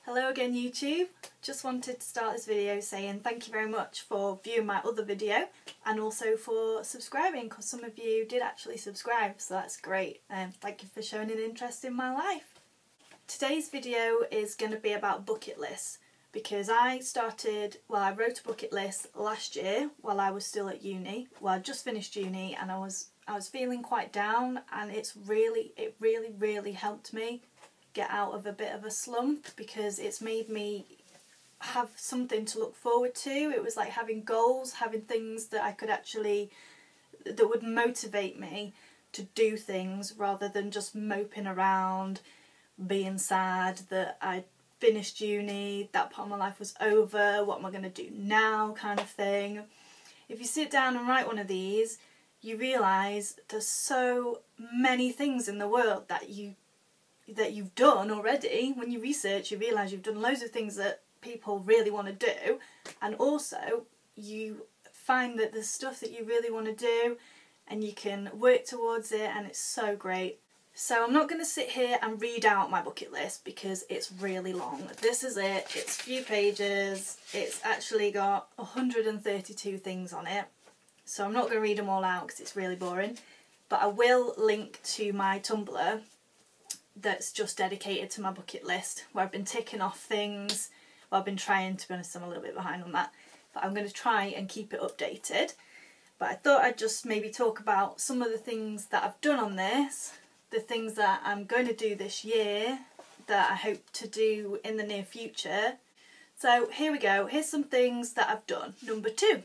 Hello again YouTube. Just wanted to start this video saying thank you very much for viewing my other video and also for subscribing, because some of you did actually subscribe, so that's great, and thank you for showing an interest in my life. Today's video is going to be about bucket lists, because I wrote a bucket list last year while I was still at uni. Well, I just finished uni and I was feeling quite down, and it really helped me get out of a bit of a slump, because it's made me have something to look forward to. It was like having goals, having things that that would motivate me to do things rather than just moping around, being sad that I'd finished uni, that part of my life was over, what am I going to do now kind of thing. If you sit down and write one of these, you realise there's so many things in the world that you've done already. When you research, you realise you've done loads of things that people really want to do, and also you find that there's stuff that you really want to do and you can work towards it, and it's so great. So I'm not going to sit here and read out my bucket list because it's really long. This is it, it's a few pages, it's actually got 132 things on it, so I'm not going to read them all out because it's really boring, but I will link to my Tumblr that's just dedicated to my bucket list, where I've been ticking off things. Well, I've been trying, to be honest, I'm a little bit behind on that, but I'm going to try and keep it updated. But I thought I'd just maybe talk about some of the things that I've done on this, the things that I'm going to do this year, that I hope to do in the near future. So here we go, here's some things that I've done. Number 2,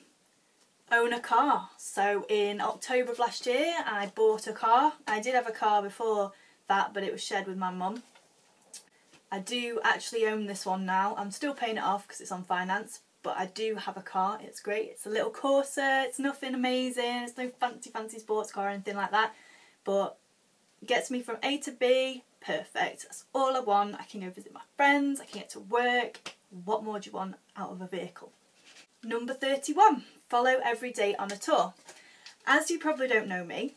own a car. So in October of last year I bought a car. I did have a car before that, but it was shared with my mum. I do actually own this one now. I'm still paying it off because it's on finance, but I do have a car. It's great. It's a little Corsa. It's nothing amazing. It's no fancy sports car or anything like that, but it gets me from A to B. Perfect. That's all I want. I can go visit my friends. I can get to work. What more do you want out of a vehicle? Number 31. Follow every day on a tour. As you probably don't know me,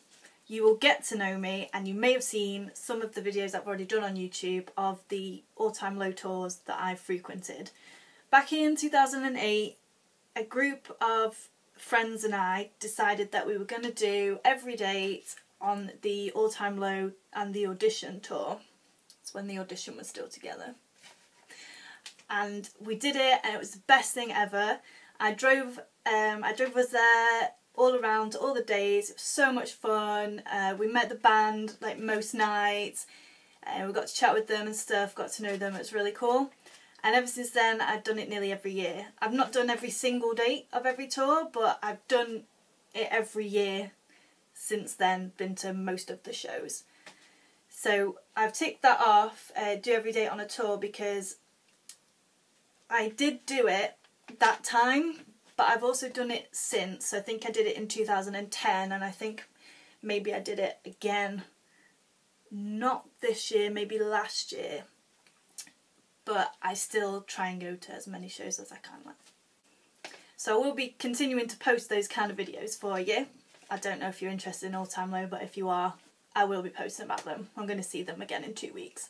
you will get to know me, and you may have seen some of the videos I've already done on YouTube of the All Time Low tours that I've frequented. Back in 2008, a group of friends and I decided that we were going to do every date on the All Time Low and the Audition tour. It's when the Audition was still together. And we did it, and it was the best thing ever. I drove us there all around, all the days. It was so much fun. We met the band like most nights, and we got to chat with them and stuff, got to know them. It was really cool. And ever since then I've done it nearly every year. I've not done every single date of every tour, but I've done it every year since then, been to most of the shows. So I've ticked that off, do every date on a tour, because I did do it that time, but I've also done it since. I think I did it in 2010, and I think maybe I did it again, not this year, maybe last year. But I still try and go to as many shows as I can. So I will be continuing to post those kind of videos for you. I don't know if you're interested in All Time Low, but if you are, I will be posting about them. I'm going to see them again in 2 weeks.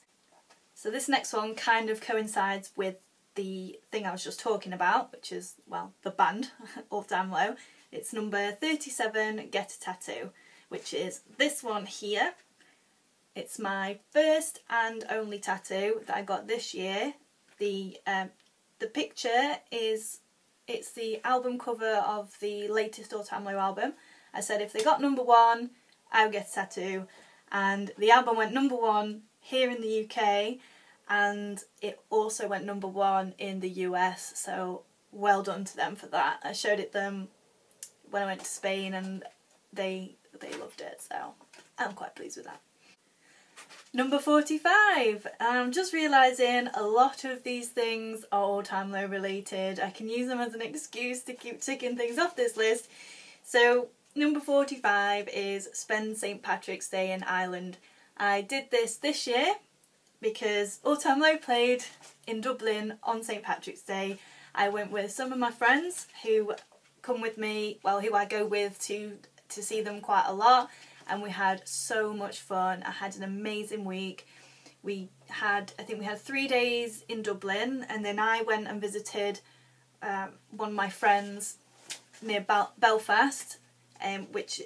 So this next one kind of coincides with the thing I was just talking about, which is, well, the band, All Time Low. It's number 37, Get a Tattoo, which is this one here. It's my first and only tattoo that I got this year. The picture is, it's the album cover of the latest All Time Low album. I said if they got number 1, I would get a tattoo, and the album went number 1 here in the UK, and it also went number 1 in the US, so well done to them for that. I showed it them when I went to Spain, and they loved it, so I'm quite pleased with that. Number 45. I'm just realising a lot of these things are All Time Low related. I can use them as an excuse to keep ticking things off this list. So number 45 is spend St. Patrick's Day in Ireland. I did this year because All Time Low played in Dublin on St. Patrick's Day. I went with some of my friends who come with me, well, who I go with to see them quite a lot, and we had so much fun. I had an amazing week. We I think we had 3 days in Dublin, and then I went and visited one of my friends near Belfast, which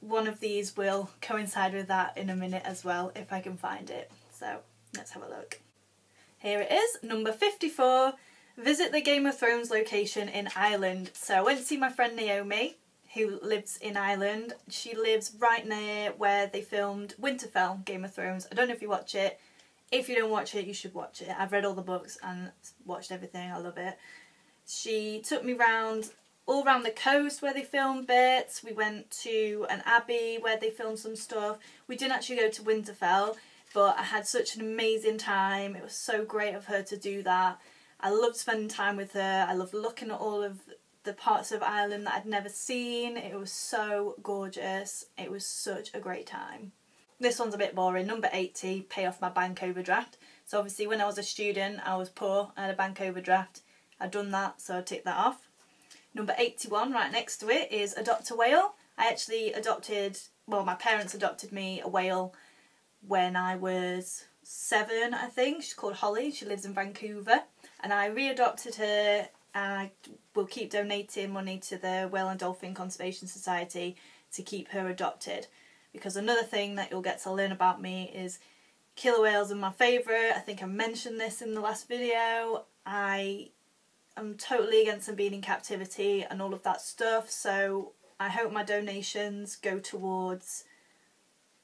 one of these will coincide with that in a minute as well, if I can find it. So let's have a look. Here it is, number 54, visit the Game of Thrones location in Ireland. So I went to see my friend Naomi, who lives in Ireland. She lives right near where they filmed Winterfell, Game of Thrones. I don't know if you watch it. If you don't watch it, you should watch it. I've read all the books and watched everything. I love it. She took me all around the coast where they filmed bits. We went to an abbey where they filmed some stuff. We didn't actually go to Winterfell, but I had such an amazing time. It was so great of her to do that. I loved spending time with her. I loved looking at all of the parts of Ireland that I'd never seen. It was so gorgeous. It was such a great time. This one's a bit boring. Number 80, pay off my bank overdraft. So obviously when I was a student, I was poor. I had a bank overdraft. I'd done that, so I ticked that off. Number 81, right next to it, is adopt a whale. I actually my parents adopted me a whale when I was 7, I think. She's called Holly. She lives in Vancouver. And I readopted her, and I will keep donating money to the Whale and Dolphin Conservation Society to keep her adopted. Because another thing that you'll get to learn about me is killer whales are my favourite. I think I mentioned this in the last video. I'm totally against them being in captivity and all of that stuff, so I hope my donations go towards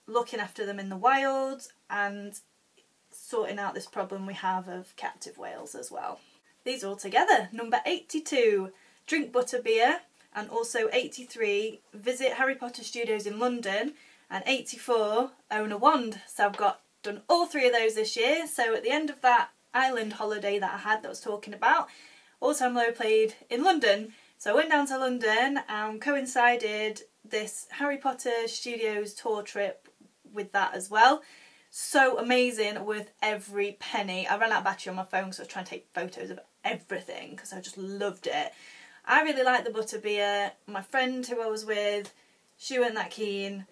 looking after them in the wild and sorting out this problem we have of captive whales as well. These all together. Number 82, drink butterbeer, and also 83, visit Harry Potter Studios in London, and 84, own a wand. So I've done all 3 of those this year. So at the end of that island holiday that I had that I was talking about, All-Time Low played in London. So I went down to London and coincided this Harry Potter Studios tour trip with that as well. So amazing, worth every penny. I ran out of battery on my phone, so I was trying to take photos of everything because I just loved it. I really liked the butterbeer. My friend who I was with, she wasn't that keen.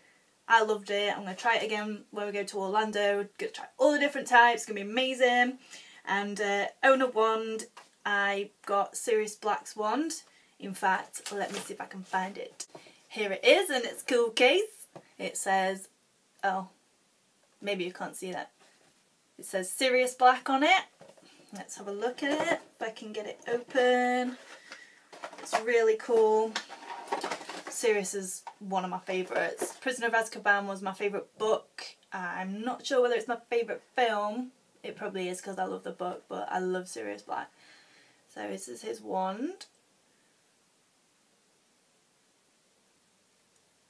I loved it. I'm going to try it again when we go to Orlando. Going to try all the different types. It's going to be amazing. And own a wand. I got Sirius Black's wand. In fact, let me see if I can find it. Here it is in its cool case. It says, oh, maybe you can't see that. It says Sirius Black on it. Let's have a look at it, if I can get it open. It's really cool. Sirius is one of my favourites. Prisoner of Azkaban was my favourite book. I'm not sure whether it's my favourite film. It probably is because I love the book, but I love Sirius Black. So this is his wand.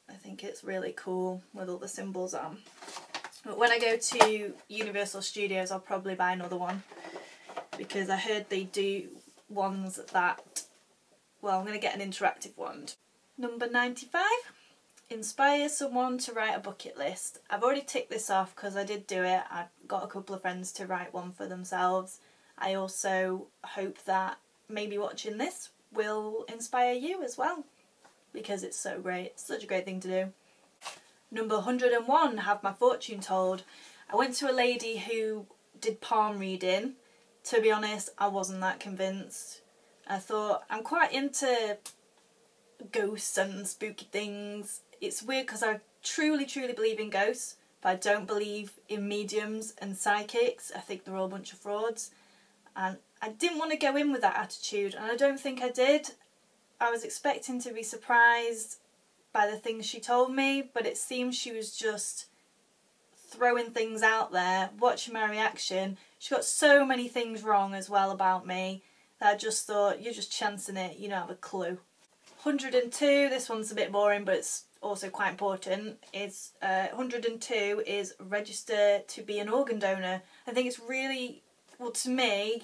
I think it's really cool with all the symbols on. But when I go to Universal Studios, I'll probably buy another one, because I heard they do ones that, well, I'm going to get an interactive wand. Number 95, inspire someone to write a bucket list. I've already ticked this off because I did do it. I got a couple of friends to write one for themselves. I also hope that maybe watching this will inspire you as well, because it's so great. It's such a great thing to do. Number 101, have my fortune told. I went to a lady who did palm reading. To be honest, I wasn't that convinced. I thought, I'm quite into ghosts and spooky things. It's weird because I truly believe in ghosts, but I don't believe in mediums and psychics. I think they're all a bunch of frauds. And I didn't want to go in with that attitude, and I don't think I did. I was expecting to be surprised by the things she told me, but it seems she was just throwing things out there, watching my reaction. She got so many things wrong as well about me that I just thought, you're just chancing it, you don't have a clue. 102, this one's a bit boring, but it's also quite important. 102 is register to be an organ donor. I think it's really, well, to me,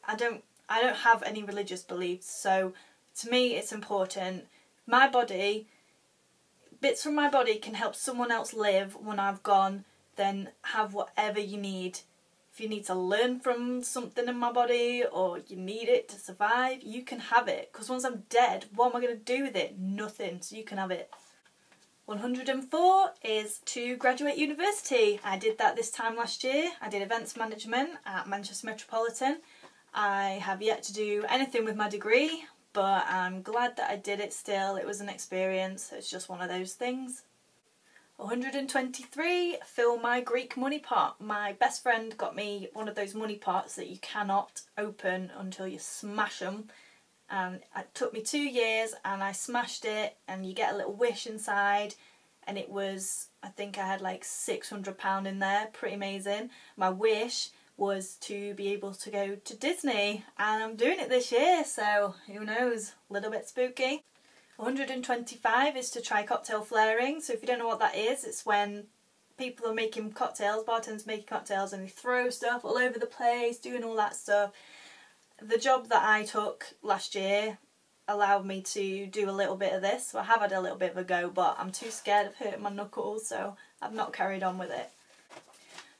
I don't have any religious beliefs, so to me it's important. My body, bits from my body can help someone else live when I've gone. Then have whatever you need. If you need to learn from something in my body, or you need it to survive, you can have it. Because once I'm dead, what am I going to do with it? Nothing. So you can have it. 104 is to graduate university. I did that this time last year. I did events management at Manchester Metropolitan. I have yet to do anything with my degree, but I'm glad that I did it still. It was an experience. It's just one of those things. 123, fill my Greek money pot. My best friend got me one of those money pots that you cannot open until you smash them. And it took me 2 years and I smashed it, and you get a little wish inside, and it was, I think I had like £600 in there, pretty amazing. My wish was to be able to go to Disney, and I'm doing it this year, so who knows, a little bit spooky. 125 is to try cocktail flaring. So if you don't know what that is, it's when people are making cocktails, bartenders making cocktails, and they throw stuff all over the place, doing all that stuff. The job that I took last year allowed me to do a little bit of this, so I have had a little bit of a go, but I'm too scared of hurting my knuckles, so I've not carried on with it.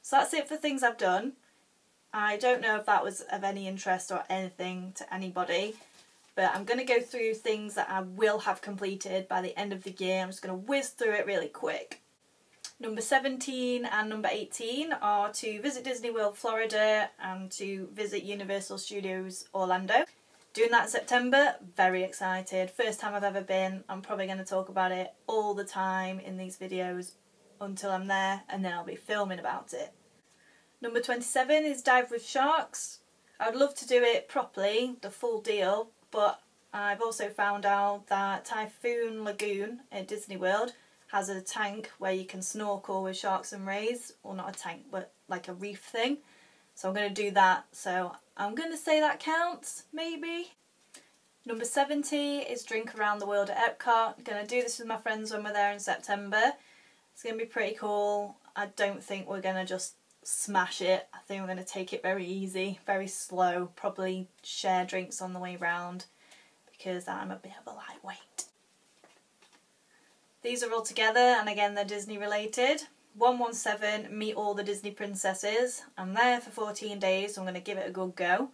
So that's it for things I've done. I don't know if that was of any interest or anything to anybody, but I'm going to go through things that I will have completed by the end of the year. I'm just going to whiz through it really quick. Number 17 and number 18 are to visit Disney World Florida and to visit Universal Studios Orlando. Doing that in September, very excited. First time I've ever been. I'm probably going to talk about it all the time in these videos until I'm there, and then I'll be filming about it. Number 27 is Dive with Sharks. I'd love to do it properly, the full deal, but I've also found out that Typhoon Lagoon at Disney World has a tank where you can snorkel with sharks and rays, or not a tank, but like a reef thing. So I'm going to do that, so I'm going to say that counts, maybe. Number 70 is Drink Around the World at Epcot. I'm going to do this with my friends when we're there in September. It's going to be pretty cool. I don't think we're going to just smash it. I think we're going to take it very easy, very slow, probably share drinks on the way round, because I'm a bit of a lightweight. These are all together, and again they're Disney related. 117, meet all the Disney princesses. I'm there for 14 days, so I'm going to give it a good go.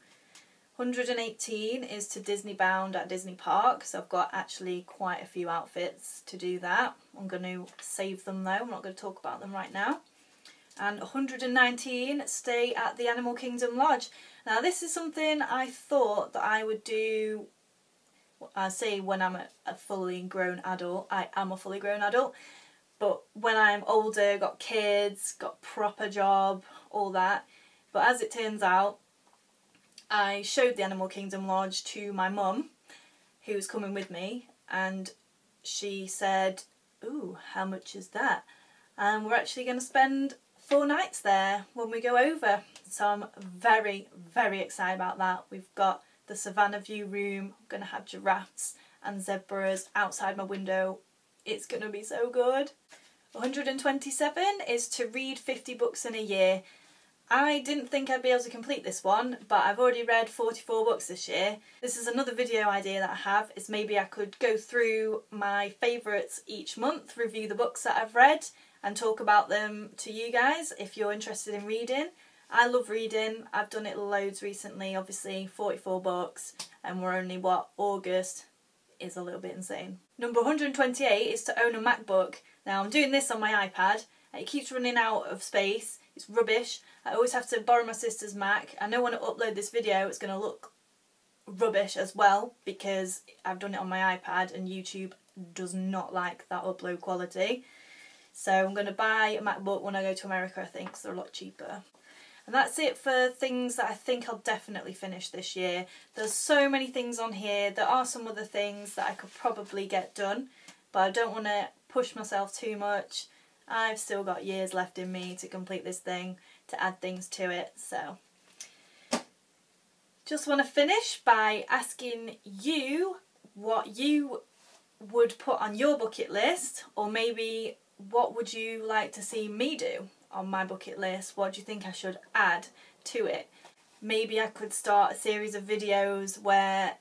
118 is to Disney Bound at Disney Park, so I've got actually quite a few outfits to do that. I'm going to save them though, I'm not going to talk about them right now. And 119, stay at the Animal Kingdom Lodge. Now this is something I thought that I would do, I say when I'm a fully grown adult. I am a fully grown adult, but when I'm older, got kids, got proper job, all that. But as it turns out, I showed the Animal Kingdom Lodge to my mum, who was coming with me, and she said, "Ooh, how much is that?" And we're actually going to spend 4 nights there when we go over. So I'm very, very excited about that. We've got the Savannah View room. I'm going to have giraffes and zebras outside my window. It's going to be so good. 127 is to read 50 books in a year. I didn't think I'd be able to complete this one, but I've already read 44 books this year. This is another video idea that I have, is maybe I could go through my favourites each month, review the books that I've read and talk about them to you guys if you're interested in reading. I love reading. I've done it loads recently, obviously 44 books, and we're only, what, August? Is a little bit insane. Number 128 is to own a MacBook. Now I'm doing this on my iPad and it keeps running out of space. It's rubbish. I always have to borrow my sister's Mac. I know when I upload this video it's going to look rubbish as well because I've done it on my iPad and YouTube does not like that upload quality. So I'm going to buy a MacBook when I go to America, I think, because they're a lot cheaper. And that's it for things that I think I'll definitely finish this year. There's so many things on here. There are some other things that I could probably get done, but I don't want to push myself too much. I've still got years left in me to complete this thing, to add things to it. So just want to finish by asking you what you would put on your bucket list, or maybe what would you like to see me do on my bucket list? What do you think I should add to it? Maybe I could start a series of videos where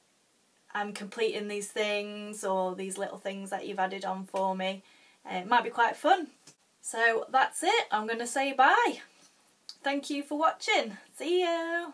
I'm completing these things or these little things that you've added on for me. It might be quite fun. So that's it. I'm going to say bye. Thank you for watching. See you.